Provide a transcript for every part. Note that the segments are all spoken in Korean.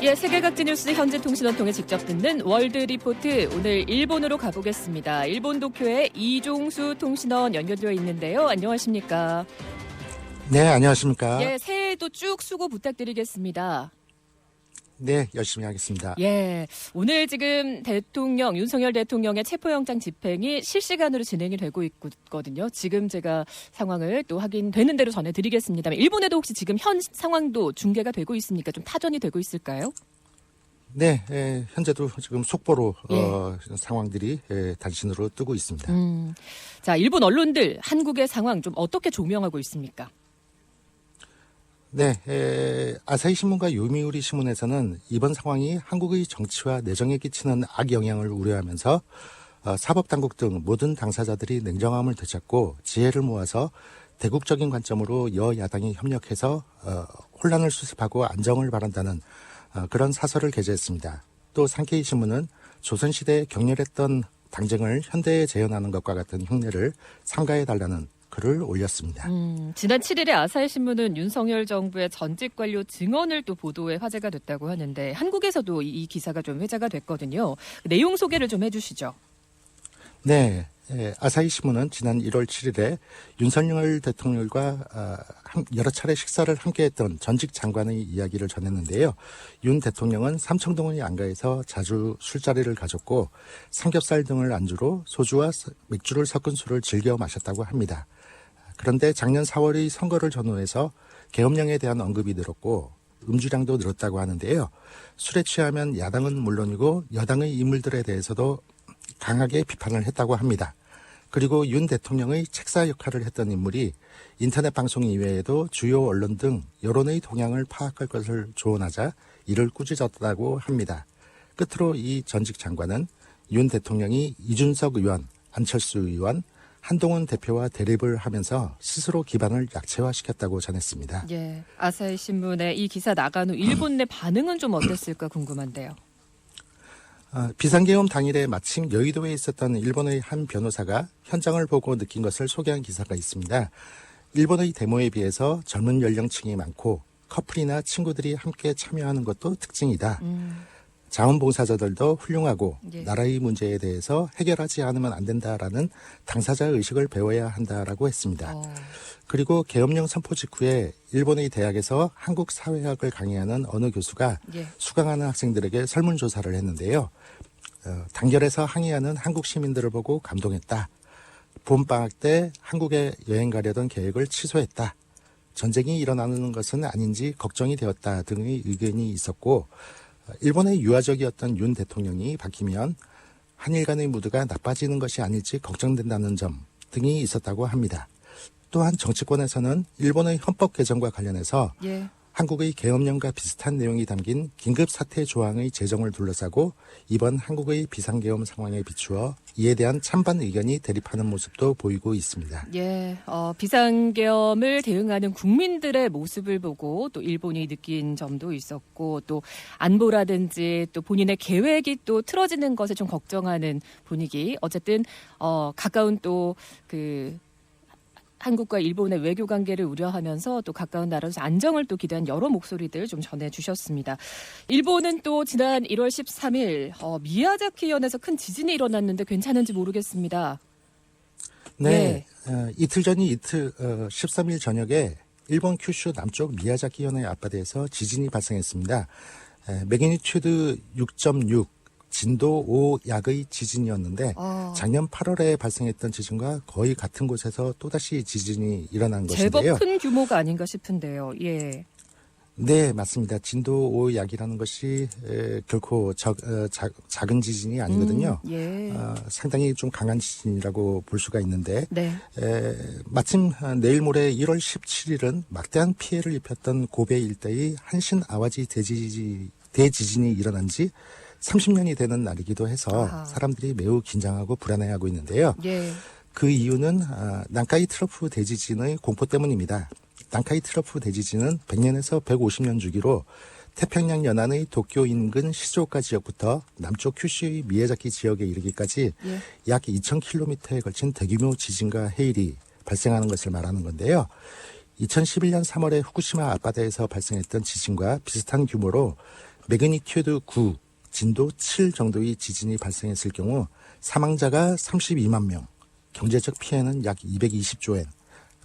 예, 세계 각지 뉴스 현지 통신원 통해 직접 듣는 월드 리포트. 오늘 일본으로 가보겠습니다. 일본 도쿄에 이종수 통신원 연결되어 있는데요. 안녕하십니까? 네, 안녕하십니까? 예, 새해에도 쭉 수고 부탁드리겠습니다. 네, 열심히 하겠습니다. 예, 오늘 지금 윤석열 대통령의 체포영장 집행이 실시간으로 진행이 되고 있거든요. 지금 제가 상황을 또 확인되는 대로 전해드리겠습니다. 일본에도 혹시 지금 현 상황도 중계가 되고 있습니까? 좀 타전이 되고 있을까요? 네, 현재도 지금 속보로 상황들이 단신으로 뜨고 있습니다. 자, 일본 언론들 한국의 상황 좀 어떻게 조명하고 있습니까? 네, 아사히 신문과 요미우리 신문에서는 이번 상황이 한국의 정치와 내정에 끼치는 악영향을 우려하면서 사법당국 등 모든 당사자들이 냉정함을 되찾고 지혜를 모아서 대국적인 관점으로 여야당이 협력해서 혼란을 수습하고 안정을 바란다는 그런 사설을 게재했습니다. 또 산케이 신문은 조선시대에 격렬했던 당쟁을 현대에 재현하는 것과 같은 흉내를 삼가해달라는 글을 올렸습니다. 지난 7일에 아사히 신문은 윤석열 정부의 전직 관료 증언을 또 보도에 화제가 됐다고 하는데 한국에서도 이 기사가 좀 회자가 됐거든요. 내용 소개를 좀 해주시죠. 네, 아사히 신문은 지난 1월 7일에 윤석열 대통령과 여러 차례 식사를 함께했던 전직 장관의 이야기를 전했는데요. 윤 대통령은 삼청동의 안가에서 자주 술자리를 가졌고 삼겹살 등을 안주로 소주와 맥주를 섞은 술을 즐겨 마셨다고 합니다. 그런데 작년 4월의 선거를 전후해서 계엄령에 대한 언급이 늘었고 음주량도 늘었다고 하는데요. 술에 취하면 야당은 물론이고 여당의 인물들에 대해서도 강하게 비판을 했다고 합니다. 그리고 윤 대통령의 책사 역할을 했던 인물이 인터넷 방송 이외에도 주요 언론 등 여론의 동향을 파악할 것을 조언하자 이를 꾸짖었다고 합니다. 끝으로 이 전직 장관은 윤 대통령이 이준석 의원, 안철수 의원, 한동훈 대표와 대립을 하면서 스스로 기반을 약체화시켰다고 전했습니다. 예, 아사히 신문의 이 기사 나간 후 일본 내 반응은 좀 어땠을까 궁금한데요. 비상계엄 당일에 마침 여의도에 있었던 일본의 한 변호사가 현장을 보고 느낀 것을 소개한 기사가 있습니다. 일본의 데모에 비해서 젊은 연령층이 많고 커플이나 친구들이 함께 참여하는 것도 특징이다. 자원봉사자들도 훌륭하고 나라의 문제에 대해서 해결하지 않으면 안 된다라는 당사자 의식을 배워야 한다라고 했습니다. 그리고 계엄령 선포 직후에 일본의 대학에서 한국 사회학을 강의하는 어느 교수가 수강하는 학생들에게 설문조사를 했는데요. 단결해서 항의하는 한국 시민들을 보고 감동했다. 봄방학 때 한국에 여행 가려던 계획을 취소했다. 전쟁이 일어나는 것은 아닌지 걱정이 되었다 등의 의견이 있었고 일본의 유화적이었던 윤 대통령이 바뀌면 한일 간의 무드가 나빠지는 것이 아닐지 걱정된다는 점 등이 있었다고 합니다. 또한 정치권에서는 일본의 헌법 개정과 관련해서 한국의 계엄령과 비슷한 내용이 담긴 긴급사태 조항의 제정을 둘러싸고 이번 한국의 비상계엄 상황에 비추어 이에 대한 찬반 의견이 대립하는 모습도 보이고 있습니다. 예, 비상계엄을 대응하는 국민들의 모습을 보고 또 일본이 느낀 점도 있었고 또 안보라든지 또 본인의 계획이 또 틀어지는 것에 좀 걱정하는 분위기. 어쨌든 가까운 또 한국과 일본의 외교 관계를 우려하면서 또 가까운 나라에서 안정을 또 기대한 여러 목소리들 좀 전해주셨습니다. 일본은 또 지난 1월 13일 미야자키현에서 큰 지진이 일어났는데 괜찮은지 모르겠습니다. 네, 이틀 전이 13일 저녁에 일본 큐슈 남쪽 미야자키현의 앞바다에서 지진이 발생했습니다. 매그니튜드 6.6 진도 5약의 지진이었는데 작년 8월에 발생했던 지진과 거의 같은 곳에서 또다시 지진이 일어난 것인데요. 제법 큰 규모가 아닌가 싶은데요. 예. 네, 맞습니다. 진도 5약이라는 것이 결코 작은 지진이 아니거든요. 상당히 좀 강한 지진이라고 볼 수가 있는데 마침 내일 모레 1월 17일은 막대한 피해를 입혔던 고베 일대의 한신 아와지 대지진이 일어난 지 30년이 되는 날이기도 해서 사람들이 매우 긴장하고 불안해하고 있는데요. 그 이유는 난카이 트러프 대지진의 공포 때문입니다. 난카이 트러프 대지진은 100년에서 150년 주기로 태평양 연안의 도쿄 인근 시즈오카 지역부터 남쪽 큐슈의 미야자키 지역에 이르기까지 약 2,000km에 걸친 대규모 지진과 해일이 발생하는 것을 말하는 건데요. 2011년 3월에 후쿠시마 앞바다에서 발생했던 지진과 비슷한 규모로 매그니튜드 9, 진도 7 정도의 지진이 발생했을 경우 사망자가 32만 명, 경제적 피해는 약 220조 엔,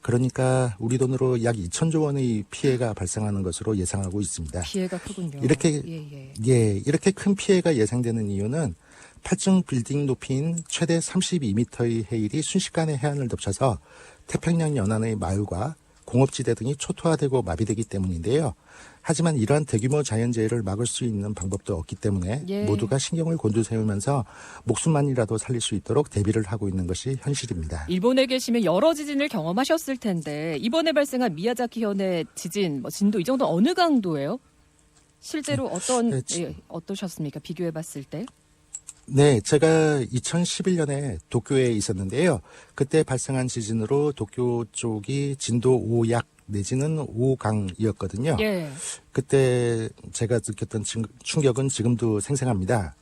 그러니까 우리 돈으로 약 2천조 원의 피해가 발생하는 것으로 예상하고 있습니다. 피해가 크군요. 이렇게 큰 피해가 예상되는 이유는 8층 빌딩 높이인 최대 32m의 해일이 순식간에 해안을 덮쳐서 태평양 연안의 마을과 공업지대 등이 초토화되고 마비되기 때문인데요. 하지만 이러한 대규모 자연재해를 막을 수 있는 방법도 없기 때문에 모두가 신경을 곤두세우면서 목숨만이라도 살릴 수 있도록 대비를 하고 있는 것이 현실입니다. 일본에 계시면 여러 지진을 경험하셨을 텐데 이번에 발생한 미야자키 현의 지진, 진도 이 정도 어느 강도예요? 실제로 어떠셨습니까? 비교해봤을 때? 네, 제가 2011년에 도쿄에 있었는데요. 그때 발생한 지진으로 도쿄 쪽이 진도 5약 내지는 5강이었거든요. 예. 그때 제가 느꼈던 충격은 지금도 생생합니다.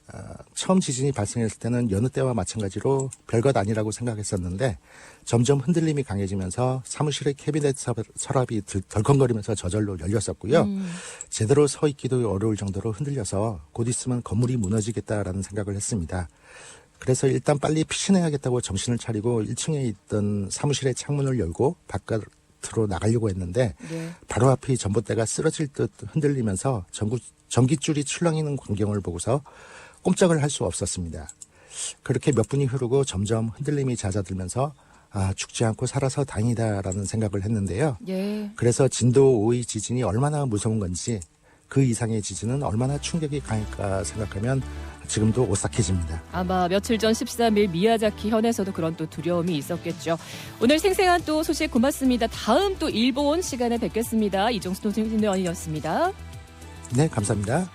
처음 지진이 발생했을 때는 여느 때와 마찬가지로 별것 아니라고 생각했었는데 점점 흔들림이 강해지면서 사무실의 캐비넷 서랍이 덜컹거리면서 저절로 열렸었고요. 제대로 서 있기도 어려울 정도로 흔들려서 곧 있으면 건물이 무너지겠다라는 생각을 했습니다. 그래서 일단 빨리 피신해야겠다고 정신을 차리고 1층에 있던 사무실의 창문을 열고 바깥으로 나가려고 했는데 바로 앞이 전봇대가 쓰러질 듯 흔들리면서 전기줄이 출렁이는 광경을 보고서 꼼짝을 할 수 없었습니다. 그렇게 몇 분이 흐르고 점점 흔들림이 잦아들면서 죽지 않고 살아서 다행이다라는 생각을 했는데요. 그래서 진도 5의 지진이 얼마나 무서운 건지 그 이상의 지진은 얼마나 충격이 강할까 생각하면 지금도 오싹해집니다. 아마 며칠 전 13일 미야자키 현에서도 그런 또 두려움이 있었겠죠. 오늘 생생한 또 소식 고맙습니다. 다음 또 일본 시간에 뵙겠습니다. 이종수 노진의원이었습니다. 네, 감사합니다.